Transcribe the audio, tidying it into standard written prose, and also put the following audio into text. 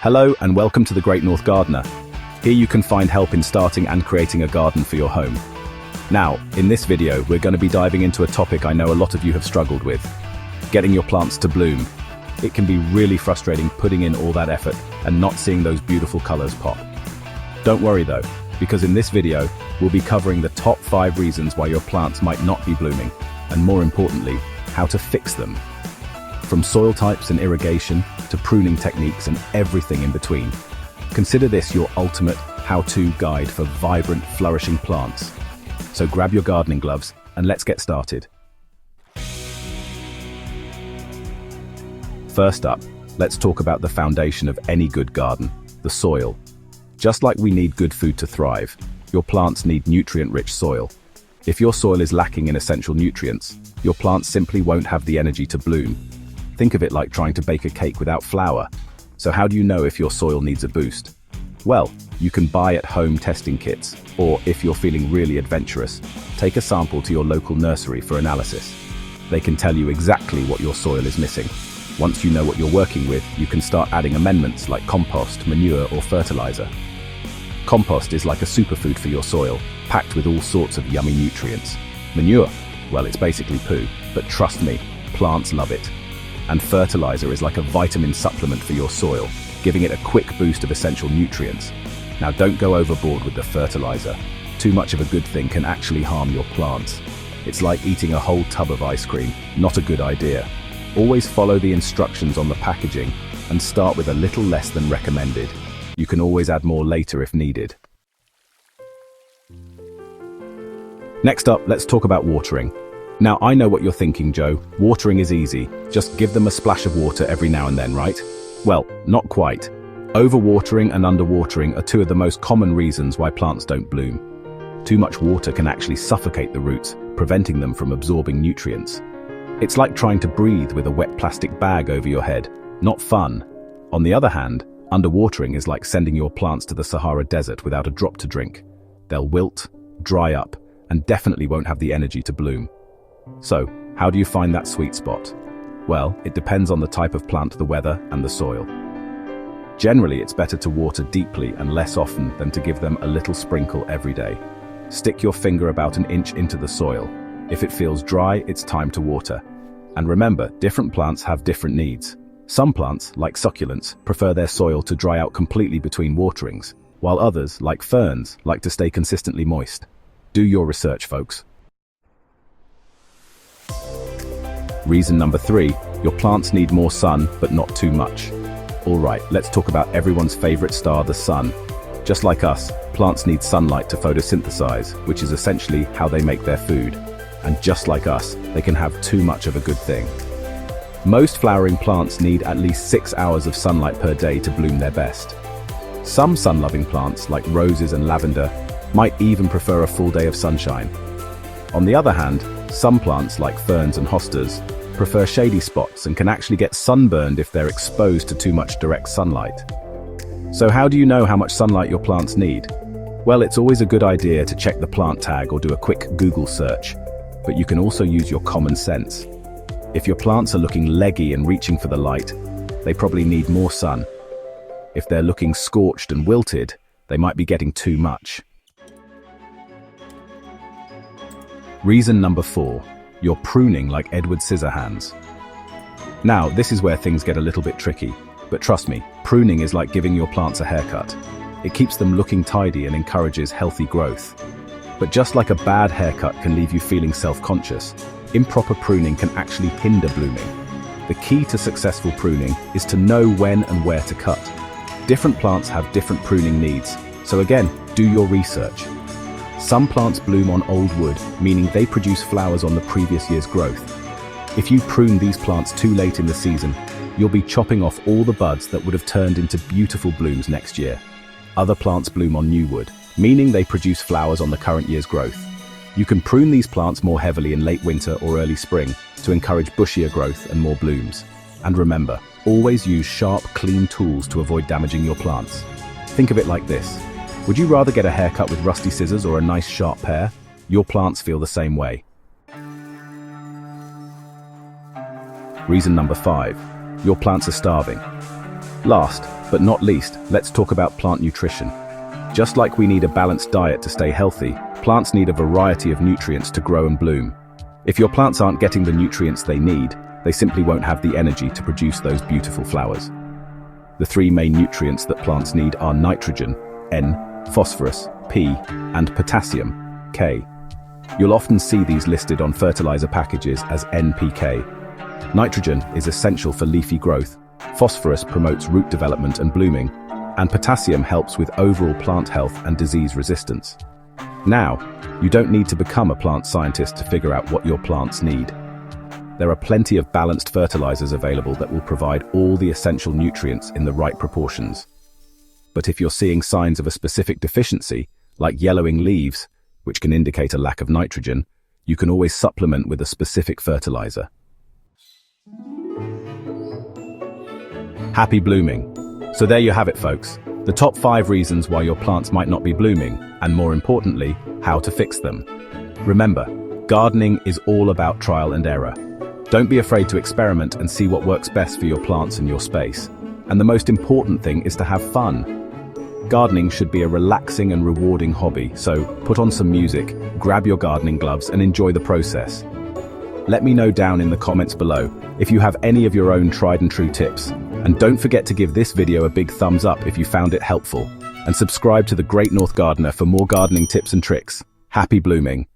Hello and welcome to the Great North Gardener. Here you can find help in starting and creating a garden for your home. Now, in this video, we're going to be diving into a topic I know a lot of you have struggled with: getting your plants to bloom. It can be really frustrating putting in all that effort and not seeing those beautiful colors pop. Don't worry though, because in this video, we'll be covering the top 5 reasons why your plants might not be blooming, and more importantly, how to fix them. From soil types and irrigation to pruning techniques and everything in between. Consider this your ultimate how-to guide for vibrant, flourishing plants. So grab your gardening gloves and let's get started. First up, let's talk about the foundation of any good garden, the soil. Just like we need good food to thrive, your plants need nutrient-rich soil. If your soil is lacking in essential nutrients, your plants simply won't have the energy to bloom. Think of it like trying to bake a cake without flour. So how do you know if your soil needs a boost? Well, you can buy at-home testing kits, or if you're feeling really adventurous, take a sample to your local nursery for analysis. They can tell you exactly what your soil is missing. Once you know what you're working with, you can start adding amendments like compost, manure, or fertilizer. Compost is like a superfood for your soil, packed with all sorts of yummy nutrients. Manure, well, it's basically poo, but trust me, plants love it. And fertilizer is like a vitamin supplement for your soil, giving it a quick boost of essential nutrients. Now don't go overboard with the fertilizer. Too much of a good thing can actually harm your plants. It's like eating a whole tub of ice cream, not a good idea. Always follow the instructions on the packaging and start with a little less than recommended. You can always add more later if needed. Next up, let's talk about watering. Now, I know what you're thinking, Joe. Watering is easy. Just give them a splash of water every now and then, right? Well, not quite. Overwatering and underwatering are 2 of the most common reasons why plants don't bloom. Too much water can actually suffocate the roots, preventing them from absorbing nutrients. It's like trying to breathe with a wet plastic bag over your head. Not fun. On the other hand, underwatering is like sending your plants to the Sahara Desert without a drop to drink. They'll wilt, dry up, and definitely won't have the energy to bloom. So, how do you find that sweet spot? Well, it depends on the type of plant, the weather, and the soil. Generally, it's better to water deeply and less often than to give them a little sprinkle every day. Stick your finger about an inch into the soil. If it feels dry, it's time to water. And remember, different plants have different needs. Some plants, like succulents, prefer their soil to dry out completely between waterings, while others, like ferns, like to stay consistently moist. Do your research, folks. Reason number 3, your plants need more sun, but not too much. Alright, let's talk about everyone's favorite star, the sun. Just like us, plants need sunlight to photosynthesize, which is essentially how they make their food. And just like us, they can have too much of a good thing. Most flowering plants need at least 6 hours of sunlight per day to bloom their best. Some sun-loving plants, like roses and lavender, might even prefer a full day of sunshine. On the other hand, some plants, like ferns and hostas, prefer shady spots and can actually get sunburned if they're exposed to too much direct sunlight. So how do you know how much sunlight your plants need? Well, it's always a good idea to check the plant tag or do a quick Google search, but you can also use your common sense. If your plants are looking leggy and reaching for the light, they probably need more sun. If they're looking scorched and wilted, they might be getting too much. Reason number 4, you're pruning like Edward Scissorhands. Now, this is where things get a little bit tricky, but trust me, pruning is like giving your plants a haircut. It keeps them looking tidy and encourages healthy growth. But just like a bad haircut can leave you feeling self-conscious, improper pruning can actually hinder blooming. The key to successful pruning is to know when and where to cut. Different plants have different pruning needs, so again, do your research. Some plants bloom on old wood, meaning they produce flowers on the previous year's growth. If you prune these plants too late in the season, you'll be chopping off all the buds that would have turned into beautiful blooms next year. Other plants bloom on new wood, meaning they produce flowers on the current year's growth. You can prune these plants more heavily in late winter or early spring to encourage bushier growth and more blooms. And remember, always use sharp, clean tools to avoid damaging your plants. Think of it like this. Would you rather get a haircut with rusty scissors or a nice sharp pair? Your plants feel the same way. Reason number 5, your plants are starving. Last, but not least, let's talk about plant nutrition. Just like we need a balanced diet to stay healthy, plants need a variety of nutrients to grow and bloom. If your plants aren't getting the nutrients they need, they simply won't have the energy to produce those beautiful flowers. The three main nutrients that plants need are nitrogen, N, phosphorus, P, and potassium, K. You'll often see these listed on fertilizer packages as NPK. Nitrogen is essential for leafy growth, phosphorus promotes root development and blooming, and potassium helps with overall plant health and disease resistance. Now, you don't need to become a plant scientist to figure out what your plants need. There are plenty of balanced fertilizers available that will provide all the essential nutrients in the right proportions. But if you're seeing signs of a specific deficiency, like yellowing leaves, which can indicate a lack of nitrogen, you can always supplement with a specific fertilizer. Happy blooming. So there you have it, folks. The top 5 reasons why your plants might not be blooming, and more importantly, how to fix them. Remember, gardening is all about trial and error. Don't be afraid to experiment and see what works best for your plants and your space. And the most important thing is to have fun. Gardening should be a relaxing and rewarding hobby, so put on some music, grab your gardening gloves and enjoy the process. Let me know down in the comments below if you have any of your own tried and true tips. And don't forget to give this video a big thumbs up if you found it helpful. And subscribe to The Great North Gardener for more gardening tips and tricks. Happy blooming!